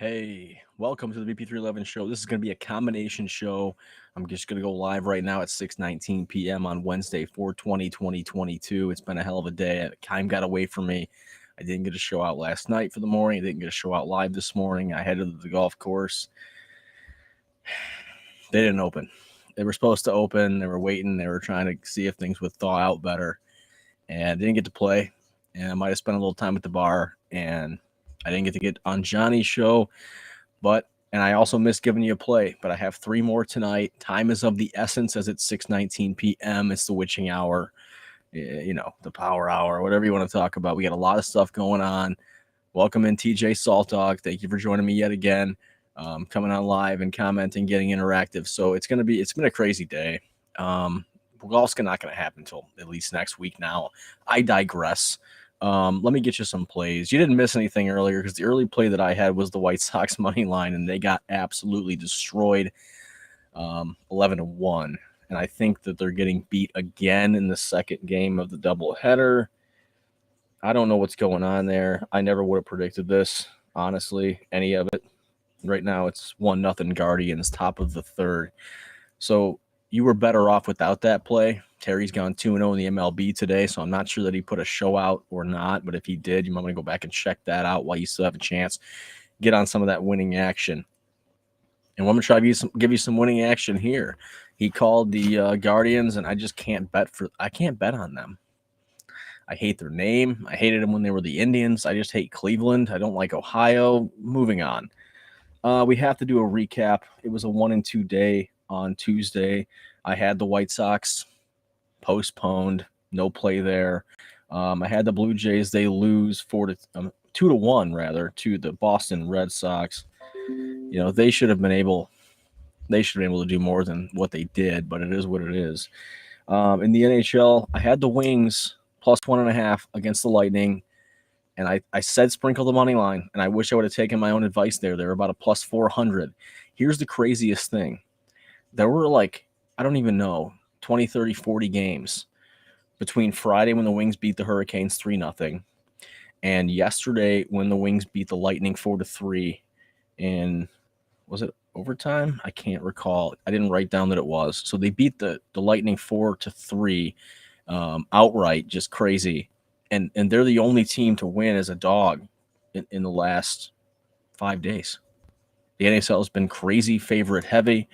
Hey, welcome to the BP311 show. This is going to be a combination show. I'm just going to go live right now at 6:19 p.m. on Wednesday, 4/20/2022. It's been a hell of a day. Time got away from me. I didn't get a show out last night for the morning. I didn't get a show out live this morning. I headed to the golf course. They didn't open. They were supposed to open. They were waiting. They were trying to see if things would thaw out better. And I didn't get to play. And I might have spent a little time at the bar. And I didn't get to get on Johnny's show. And I also missed giving you a play, but I have 3 more tonight. Time is of the essence as it's 6:19 p.m. It's the witching hour, the power hour, whatever you want to talk about. We got a lot of stuff going on. Welcome in, TJ Saltdog. Thank you for joining me yet again. Coming on live and commenting, getting interactive. So it's been a crazy day. Golf's not going to happen until at least next week now. I digress. Let me get you some plays. You didn't miss anything earlier because the early play that I had was the White Sox money line, and they got absolutely destroyed, 11-1. And I think that they're getting beat again in the second game of the doubleheader. I don't know what's going on there. I never would have predicted this, honestly, any of it. Right now it's 1-0 Guardians, top of the third. So you were better off without that play. Terry's gone 2-0 in the MLB today, so I'm not sure that he put a show out or not. But if he did, you might want to go back and check that out while you still have a chance. Get on some of that winning action. And I'm going to try to give you some winning action here. He called the Guardians, and I just can't bet on them. I hate their name. I hated them when they were the Indians. I just hate Cleveland. I don't like Ohio. Moving on. We have to do a recap. It was a 1-2 day on Tuesday. I had the White Sox postponed, no play there. I had the Blue Jays. They lose 2-1 rather to the Boston Red Sox. They should have been able to do more than what they did, but it is what it is. In the NHL, I had the Wings plus 1.5 against the Lightning. And I said sprinkle the money line, and I wish I would have taken my own advice there. They were about a plus 400. Here's the craziest thing. There were I don't even know, 20, 30, 40 games between Friday when the Wings beat the Hurricanes 3-0 and yesterday when the Wings beat the Lightning 4-3. And was it overtime? I can't recall. I didn't write down that it was. So they beat the Lightning 4-3 outright, just crazy. And they're the only team to win as a dog in the last 5 days. The NHL has been crazy favorite heavy.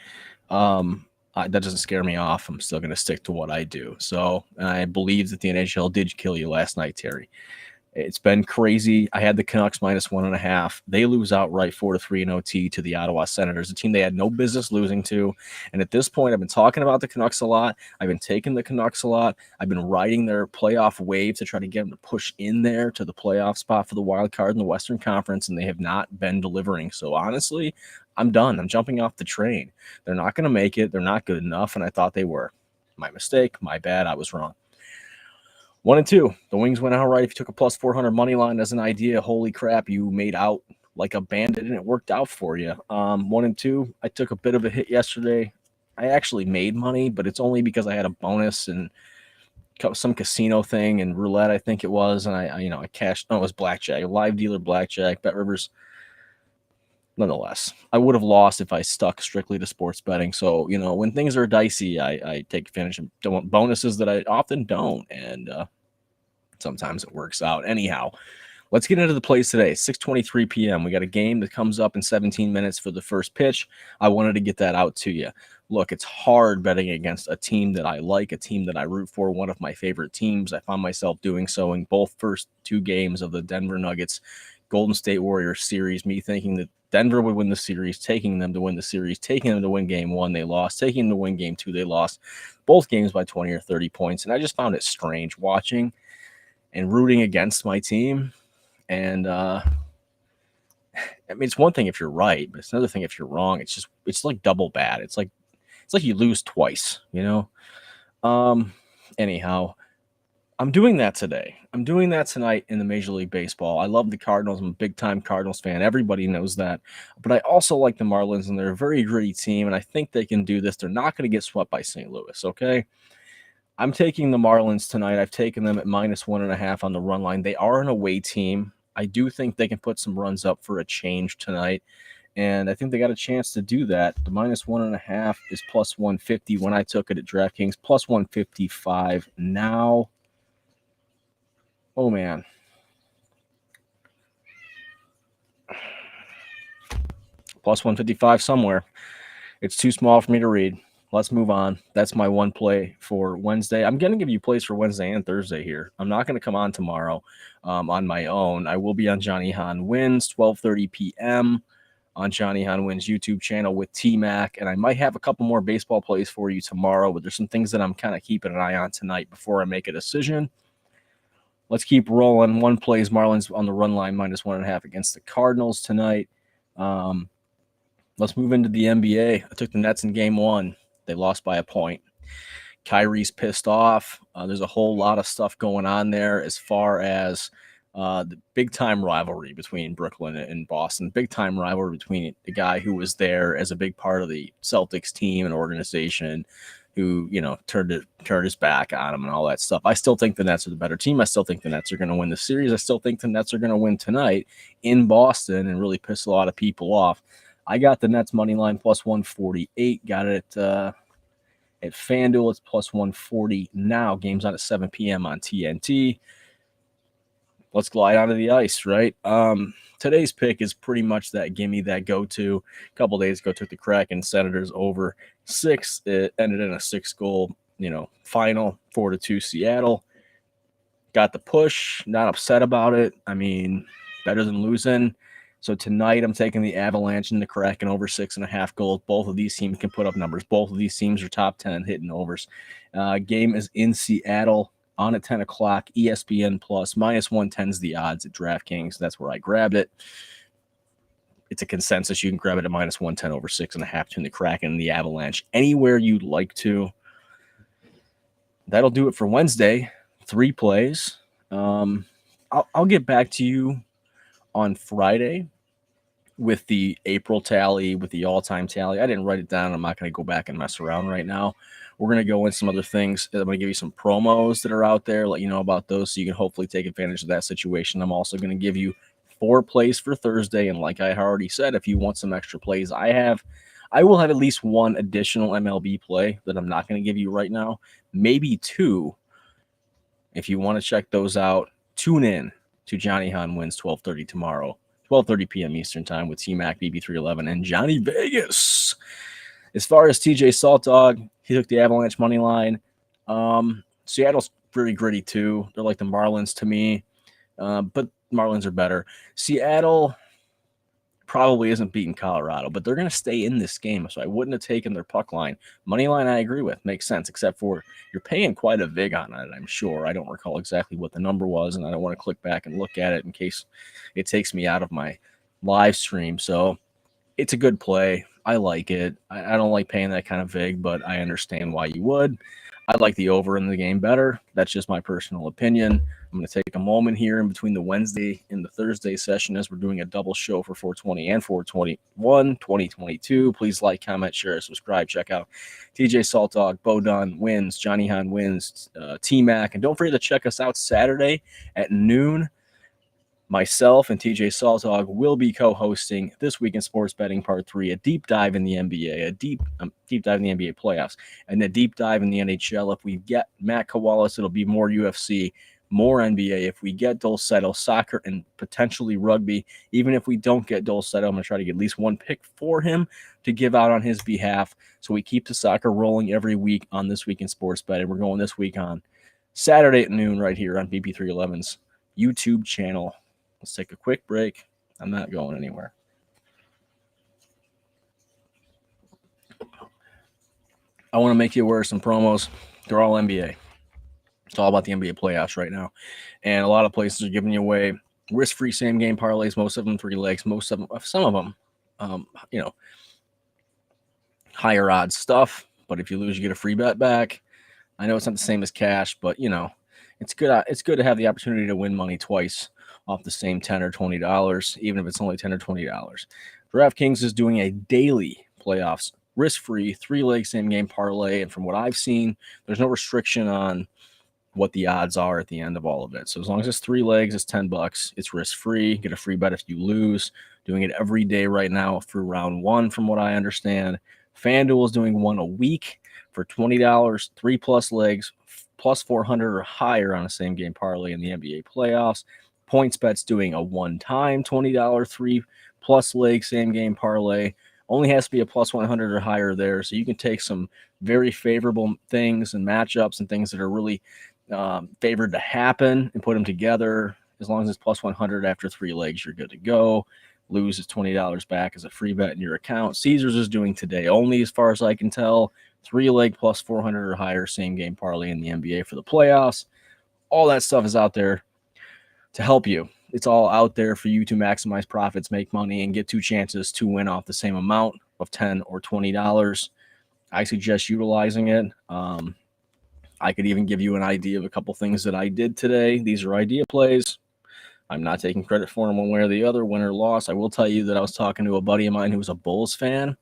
That doesn't scare me off. I'm still going to stick to what I do. So I believe that the NHL did kill you last night, Terry. It's been crazy. I had the Canucks minus 1.5. They lose outright 4-3 in OT to the Ottawa Senators, a team they had no business losing to. And at this point, I've been talking about the Canucks a lot. I've been taking the Canucks a lot. I've been riding their playoff wave to try to get them to push in there to the playoff spot for the wild card in the Western Conference, and they have not been delivering. So honestly, I'm done. I'm jumping off the train. They're not going to make it. They're not good enough, and I thought they were. My mistake. My bad. I was wrong. 1-2. The Wings went outright. If you took a plus 400 money line as an idea, holy crap, you made out like a bandit, and it worked out for you. 1-2. I took a bit of a hit yesterday. I actually made money, but it's only because I had a bonus and some casino thing and roulette, I think it was, and I cashed. No, it was blackjack, live dealer blackjack, Bet Rivers. Nonetheless, I would have lost if I stuck strictly to sports betting. So, when things are dicey, I take advantage of bonuses that I often don't. And sometimes it works out. Anyhow, let's get into the plays today. 6:23 p.m. We got a game that comes up in 17 minutes for the first pitch. I wanted to get that out to you. Look, it's hard betting against a team that I like, a team that I root for, one of my favorite teams. I found myself doing so in both first 2 games of the Denver Nuggets Golden State Warriors series, me thinking that Denver would win the series, taking them to win the series, taking them to win game 1, they lost, taking them to win game 2, they lost, both games by 20 or 30 points. And I just found it strange watching and rooting against my team. And it's one thing if you're right, but it's another thing if you're wrong. It's like double bad. It's like you lose twice, Anyhow, I'm doing that today. I'm doing that tonight in the Major League Baseball. I love the Cardinals. I'm a big-time Cardinals fan. Everybody knows that. But I also like the Marlins, and they're a very gritty team, and I think they can do this. They're not going to get swept by St. Louis, okay? I'm taking the Marlins tonight. I've taken them at minus 1.5 on the run line. They are an away team. I do think they can put some runs up for a change tonight. And I think they got a chance to do that. The -1.5 is plus 150 when I took it at DraftKings, plus 155 now. Oh, man. Plus 155 somewhere. It's too small for me to read. Let's move on. That's my one play for Wednesday. I'm going to give you plays for Wednesday and Thursday here. I'm not going to come on tomorrow on my own. I will be on Johnny Hahn Wins, 12:30 p.m. on Johnny Hahn Wins YouTube channel with T-Mac, and I might have a couple more baseball plays for you tomorrow, but there's some things that I'm kind of keeping an eye on tonight before I make a decision. Let's keep rolling. One plays Marlins on the run line, -1.5 against the Cardinals tonight. Let's move into the NBA. I took the Nets in game 1. They lost by a point. Kyrie's pissed off. There's a whole lot of stuff going on there as far as the big-time rivalry between Brooklyn and Boston, big-time rivalry between the guy who was there as a big part of the Celtics team and organization who, turned his back on him and all that stuff. I still think the Nets are the better team. I still think the Nets are going to win the series. I still think the Nets are going to win tonight in Boston and really piss a lot of people off. I got the Nets money line plus 148. Got it at FanDuel. It's plus 140 now. Game's on at 7 p.m. on TNT. Let's glide onto the ice, right? Today's pick is pretty much that gimme, that go-to. A couple days ago, took the Kraken Senators over 6. It ended in a 6-goal, final, 4-2 Seattle. Got the push. Not upset about it. I mean, better than losing. So tonight I'm taking the Avalanche and the Kraken over 6.5 goals. Both of these teams can put up numbers. Both of these teams are top 10 hitting overs. Game is in Seattle on at 10 o'clock. ESPN Plus, -110 is the odds at DraftKings. That's where I grabbed it. It's a consensus. You can grab it at -110 over 6.5 between the Kraken and the Avalanche. Anywhere you'd like to. That'll do it for Wednesday. 3 plays. I'll get back to you on Friday with the April tally, with the all-time tally. I didn't write it down. I'm not going to go back and mess around right now. We're going to go in some other things. I'm going to give you some promos that are out there, let you know about those so you can hopefully take advantage of that situation. I'm also going to give you 4 plays for Thursday, and like I already said, if you want some extra plays, I will have at least 1 additional MLB play that I'm not going to give you right now, maybe 2. If you want to check those out, tune in to Johnny Hahn Wins 12:30 tomorrow, 12:30 p.m. Eastern Time with T-Mac, BP311, and Johnny Vegas. As far as TJ Saltdog, he took the Avalanche money line. Seattle's very gritty too. They're like the Marlins to me, but Marlins are better. Seattle probably isn't beating Colorado, but they're going to stay in this game, so I wouldn't have taken their puck line. Money line, I agree with. Makes sense, except for you're paying quite a vig on it, I'm sure. I don't recall exactly what the number was, and I don't want to click back and look at it in case it takes me out of my live stream. So it's a good play. I like it. I don't like paying that kind of vig, but I understand why you would. I like the over in the game better. That's just my personal opinion. I'm going to take a moment here in between the Wednesday and the Thursday session as we're doing a double show for 420 and 421, 2022. Please like, comment, share, subscribe. Check out TJ Saltdog, Bo Dunn Wins, Johnny Hahn Wins, T-Mac. And don't forget to check us out Saturday at noon. Myself and TJ Saltdog will be co-hosting This Week in Sports Betting Part 3, a deep dive in the NBA, a deep dive in the NBA playoffs, and a deep dive in the NHL. If we get Matt Kowalas, it'll be more UFC, more NBA. If we get Dulcetto, soccer, and potentially rugby, even if we don't get Dulcetto, I'm going to try to get at least 1 pick for him to give out on his behalf. So we keep the soccer rolling every week on This Week in Sports Betting. We're going this week on Saturday at noon right here on BP311's YouTube channel. Let's take a quick break. I'm not going anywhere. I want to make you aware of some promos. They're all NBA. It's all about the NBA playoffs right now. And a lot of places are giving you away risk-free same-game parlays, most of them 3 legs, some of them, higher odds stuff. But if you lose, you get a free bet back. I know it's not the same as cash, but, it's good. It's good to have the opportunity to win money twice off the same $10 or $20, even if it's only $10 or $20. DraftKings is doing a daily playoffs risk-free 3-leg same-game parlay, and from what I've seen, there's no restriction on what the odds are at the end of all of it. So as long as it's 3 legs, it's $10. It's risk-free. Get a free bet if you lose. Doing it every day right now through round 1, from what I understand. FanDuel is doing one a week for $20, 3+ legs, plus 400 or higher on a same-game parlay in the NBA playoffs. PointsBet's doing a one-time $20, 3+ leg same-game parlay. Only has to be a plus 100 or higher there, so you can take some very favorable things and matchups and things that are really favored to happen and put them together. As long as it's plus 100 after 3 legs, you're good to go. Loses $20 back as a free bet in your account. Caesars is doing today only, as far as I can tell, 3 leg plus 400 or higher same game parlay in the NBA for the playoffs. All that stuff is out there to help you. It's all out there for you to maximize profits, make money, and get 2 chances to win off the same amount of $10 or $20. I suggest utilizing it. I could even give you an idea of a couple things that I did today. These are idea plays. I'm not taking credit for them one way or the other, win or loss. I will tell you that I was talking to a buddy of mine who was a Bulls fan,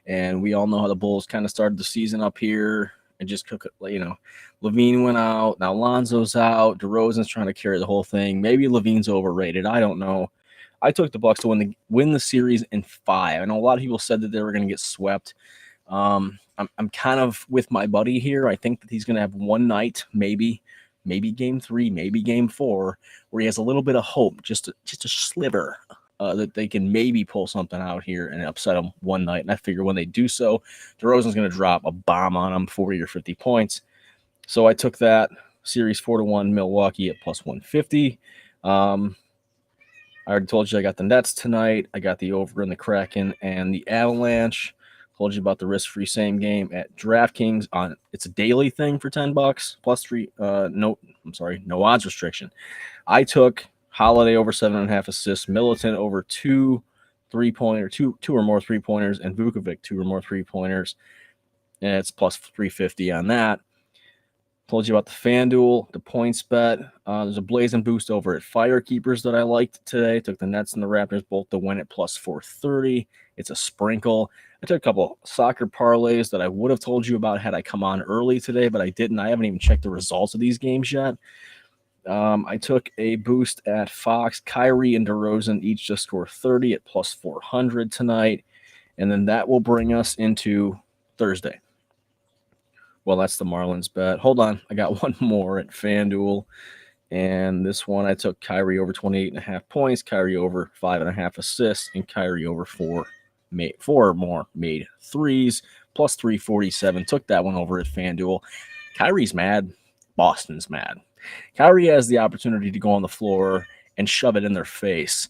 and we all know how the Bulls kind of started the season up here and just cook it. Levine went out. Now Lonzo's out. DeRozan's trying to carry the whole thing. Maybe Levine's overrated. I don't know. I took the Bucks to win the series in 5. I know a lot of people said that they were going to get swept. I'm kind of with my buddy here. I think that he's going to have one night, maybe game 3, maybe game 4, where he has a little bit of hope, just a sliver, that they can maybe pull something out here and upset them one night. And I figure when they do so, DeRozan's going to drop a bomb on them, 40 or 50 points. So I took that series 4-1 Milwaukee at plus 150. I already told you I got the Nets tonight. I got the over in the Kraken and the Avalanche. Told you about the risk-free same game at DraftKings. It's a daily thing for $10 plus 3. No odds restriction. I took Holiday over 7.5 assists, Militant over 2 3-pointers, two or more 3-pointers, and Vukovic 2 or more 3-pointers, and it's plus 350 on that. Told you about the FanDuel, the PointsBet. There's a blazing boost over at Firekeepers that I liked today. Took the Nets and the Raptors both to win at plus 430. It's a sprinkle. I took a couple soccer parlays that I would have told you about had I come on early today, but I didn't. I haven't even checked the results of these games yet. I took a boost at Fox. Kyrie and DeRozan each to score 30 at plus 400 tonight. And then that will bring us into Thursday. Well, that's the Marlins bet. Hold on. I got one more at FanDuel. And this one, I took Kyrie over 28.5 points, Kyrie over 5.5 assists, and Kyrie over 4 or more made threes, plus 347. Took that one over at FanDuel. Kyrie's mad. Boston's mad. Kyrie has the opportunity to go on the floor and shove it in their face.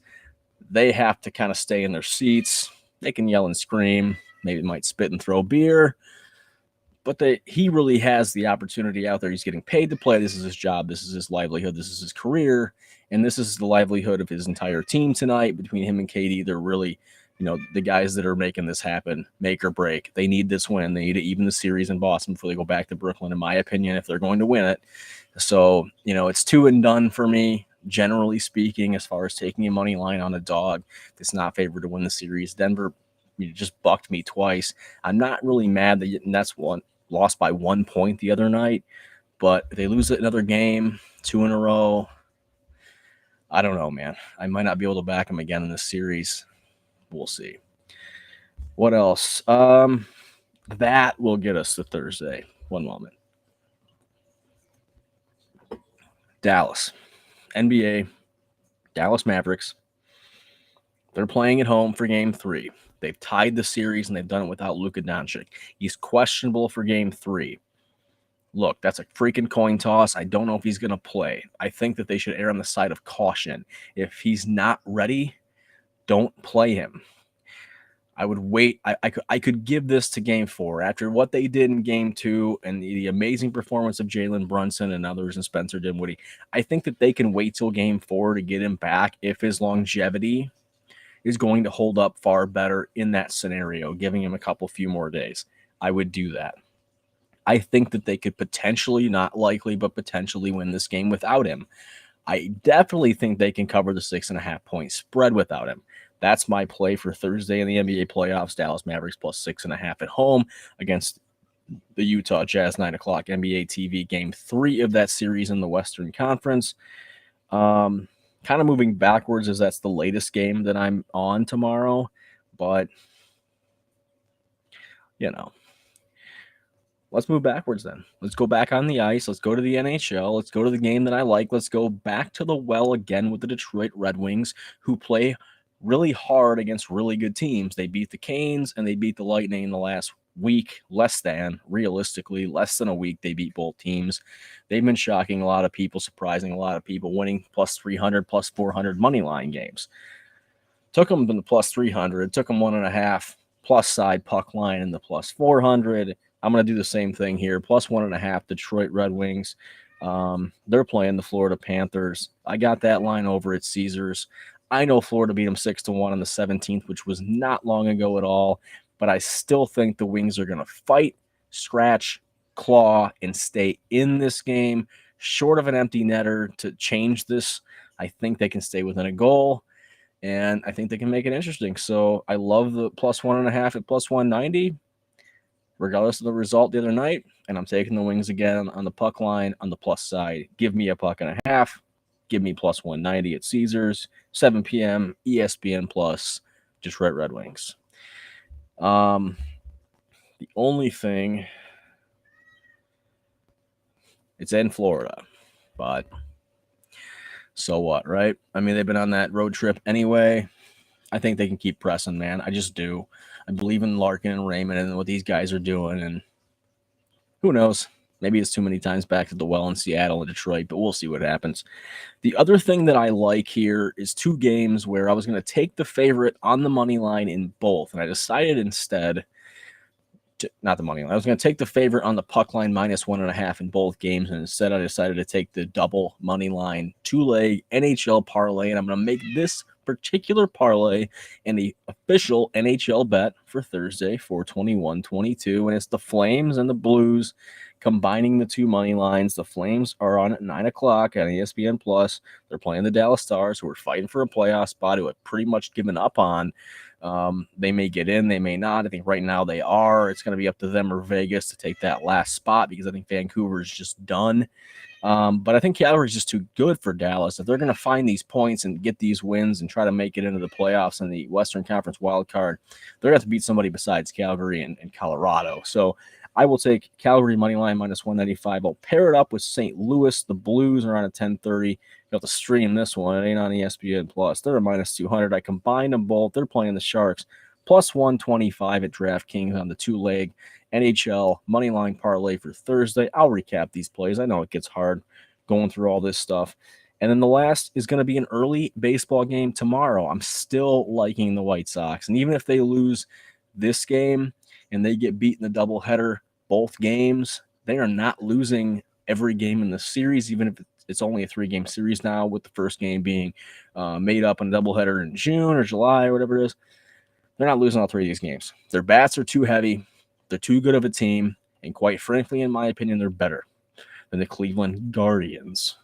They have to kind of stay in their seats. They can yell and scream. Maybe might spit and throw beer. But he really has the opportunity out there. He's getting paid to play. This is his job. This is his livelihood. This is his career. And this is the livelihood of his entire team tonight. Between him and KD, they're really, the guys that are making this happen, make or break. They need this win. They need to even the series in Boston before they go back to Brooklyn, in my opinion, if they're going to win it. So, it's 2 and done for me, generally speaking, as far as taking a money line on a dog that's not favored to win the series. Denver just bucked me twice. I'm not really mad that the Nets lost by 1 point the other night, but if they lose another game, 2 in a row, I don't know, man. I might not be able to back them again in this series. We'll see. What else? That will get us to Thursday. One moment. Dallas. NBA. Dallas Mavericks. They're playing at home for game 3. They've tied the series, and they've done it without Luka Doncic. He's questionable for game 3. Look, that's a freaking coin toss. I don't know if he's going to play. I think that they should err on the side of caution. If he's not ready, don't play him. I would wait. I could give this to game 4. After what they did in game 2 and the amazing performance of Jalen Brunson and others and Spencer Dinwiddie, I think that they can wait till game 4 to get him back if his longevity is going to hold up far better in that scenario, giving him a few more days. I would do that. I think that they could potentially, not likely, but potentially win this game without him. I definitely think they can cover the 6.5 point spread without him. That's my play for Thursday in the NBA playoffs. Dallas Mavericks plus 6.5 at home against the Utah Jazz 9 o'clock NBA TV game 3 of that series in the Western Conference. Kind of moving backwards as that's the latest game that I'm on tomorrow, but let's move backwards then. Let's go back on the ice. Let's go to the NHL. Let's go to the game that I like. Let's go back to the well again with the Detroit Red Wings, who play really hard against really good teams. They beat the Canes and they beat the Lightning in the last week, realistically, less than a week. They beat both teams. They've been shocking a lot of people, surprising a lot of people, winning plus 300, plus 400 money line games. Took them to the plus 300, took them 1.5 plus side puck line in the plus 400. I'm going to do the same thing here. Plus 1.5 Detroit Red Wings. They're playing the Florida Panthers. I got that line over at Caesars. I know Florida beat them 6-1 on the 17th, which was not long ago at all. But I still think the Wings are going to fight, scratch, claw, and stay in this game. Short of an empty netter to change this, I think they can stay within a goal. And I think they can make it interesting. So I love the plus 1.5 at plus 190. Regardless of the result the other night, and I'm taking the Wings again on the puck line on the plus side. Give me a puck and a half. Give me plus 190 at Caesars. 7 p.m. ESPN Plus. Detroit Red Wings. The only thing, it's in Florida, but so what, right? I mean, they've been on that road trip anyway. I think they can keep pressing, man. I just do. I believe in Larkin and Raymond and what these guys are doing. And who knows? Maybe it's too many times back to the well in Seattle and Detroit, but we'll see what happens. The other thing that I like here is 2 games where I was going to take the favorite on the money line in both. And I decided instead not the money line. I was going to take the favorite on the puck line minus 1.5 in both games, and instead I decided to take the double money line 2-leg NHL parlay, and I'm going to make this particular parlay in the official NHL bet for Thursday, 4/21/22, and it's the Flames and the Blues combining the 2 money lines. The Flames are on at 9 o'clock on ESPN Plus. They're playing the Dallas Stars, who are fighting for a playoff spot, who have pretty much given up on. They may get in, they may not. I think right now they are. It's going to be up to them or Vegas to take that last spot because I think Vancouver is just done. But I think Calgary is just too good for Dallas. If they're going to find these points and get these wins and try to make it into the playoffs in the Western Conference wild card, they're going to have to beat somebody besides Calgary and Colorado. So I will take Calgary money line minus 195. I'll pair it up with St. Louis. The Blues are on at 10:30. You have to stream this one. It ain't on ESPN Plus. They're a minus 200. I combined them both. They're playing the Sharks. Plus 125 at DraftKings on the 2-leg NHL moneyline parlay for Thursday. I'll recap these plays. I know it gets hard going through all this stuff. And then the last is going to be an early baseball game tomorrow. I'm still liking the White Sox. And even if they lose this game and they get beat in the doubleheader both games, they are not losing every game in the series, even if it's only a 3-game series now, with the first game being made up in a doubleheader in June or July or whatever it is. They're not losing all 3 of these games. Their bats are too heavy. They're too good of a team. And quite frankly, in my opinion, they're better than the Cleveland Guardians.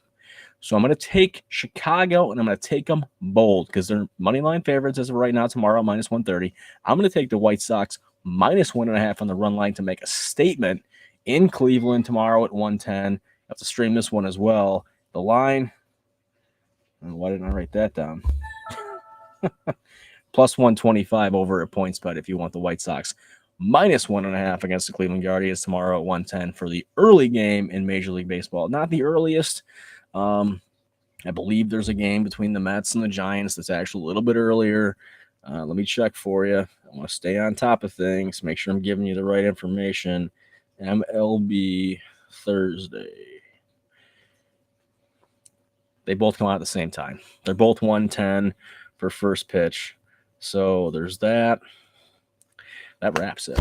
So I'm going to take Chicago, and I'm going to take them bold because they're money line favorites as of right now tomorrow, minus 130. I'm going to take the White Sox minus 1.5 on the run line to make a statement in Cleveland tomorrow at 110. I have to stream this one as well. The line, and why didn't I write that down? Plus 125 over at PointsBet if you want the White Sox. Minus 1.5 against the Cleveland Guardians tomorrow at 110 for the early game in Major League Baseball. Not the earliest. I believe there's a game between the Mets and the Giants that's actually a little bit earlier. Let me check for you. I want to stay on top of things, make sure I'm giving you the right information. MLB Thursday. They both come out at the same time. They're both 110 for first pitch. So there's that. That wraps it.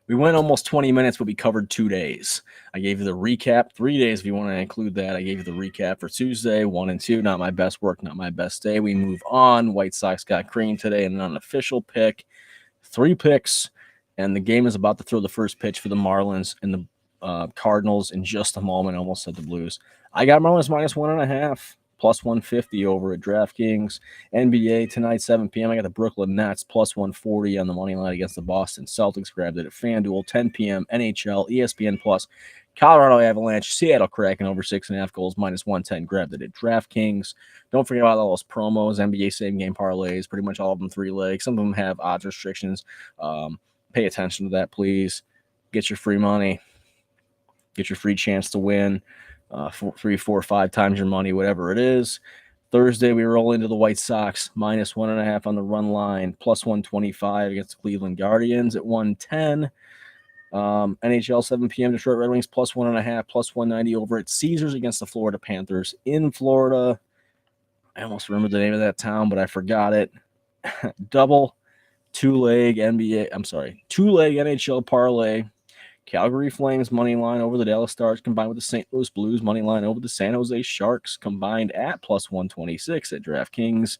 We went almost 20 minutes, but we covered 2 days. I gave you the recap, 3 days if you want to include that. I gave you the recap for Tuesday, 1 and 2. Not my best work, not my best day. We move on. White Sox got cream today, and an unofficial pick. 3 picks, and the game is about to throw the first pitch for the Marlins and the Cardinals in just a moment. I almost said the Blues. I got Marlins minus 1.5, plus 150 over at DraftKings. NBA tonight, 7 p.m. I got the Brooklyn Nets plus 140 on the money line against the Boston Celtics. Grabbed it at FanDuel. 10 p.m. NHL, ESPN Plus. Colorado Avalanche, Seattle Kraken over 6.5 goals, minus 110. Grabbed it at DraftKings. Don't forget about all those promos, NBA same game parlays, pretty much all of them 3 legs. Some of them have odds restrictions. Pay attention to that, please. Get your free money. Get your free chance to win 3, 4, 5 times your money, whatever it is. Thursday, we roll into the White Sox, minus 1.5 on the run line, plus 125 against the Cleveland Guardians at 110. NHL 7 p.m. Detroit Red Wings plus 1.5, plus 190 over at Caesars against the Florida Panthers in Florida. I almost remembered the name of that town, but I forgot it. Double two-leg NHL parlay. Calgary Flames money line over the Dallas Stars combined with the St. Louis Blues money line over the San Jose Sharks combined at plus 126 at DraftKings.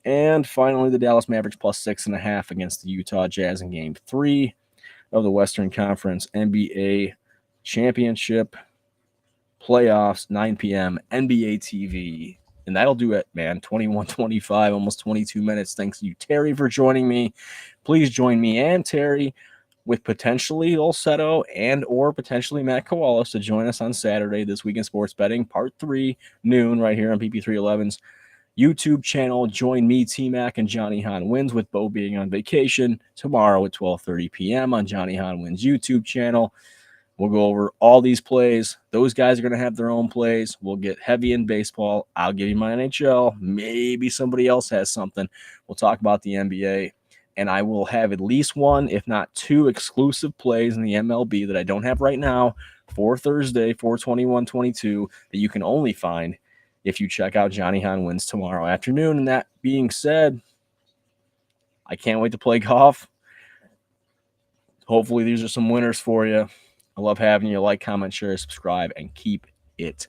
And finally, the Dallas Mavericks plus 6.5 against the Utah Jazz in Game 3 of the Western Conference NBA Championship playoffs, 9 p.m. NBA TV. And that'll do it, man. 21:25, almost 22 minutes. Thanks to you, Terry, for joining me. Please join me and Terry with potentially Olceto and or potentially Matt Koalas to join us on Saturday, This Week in Sports Betting, Part 3, noon, right here on BP311's YouTube channel. Join me, T-Mac, and Johnny Hahn Wins, with Bo being on vacation, tomorrow at 12:30 p.m. on Johnny Hahn Wins YouTube channel. We'll go over all these plays. Those guys are going to have their own plays. We'll get heavy in baseball. I'll give you my NHL. Maybe somebody else has something. We'll talk about the NBA. And I will have at least 1, if not 2, exclusive plays in the MLB that I don't have right now for Thursday, 4/21/22, that you can only find if you check out Johnny Hahn Wins tomorrow afternoon. And that being said, I can't wait to play golf. Hopefully these are some winners for you. I love having you. Like, comment, share, subscribe, and keep it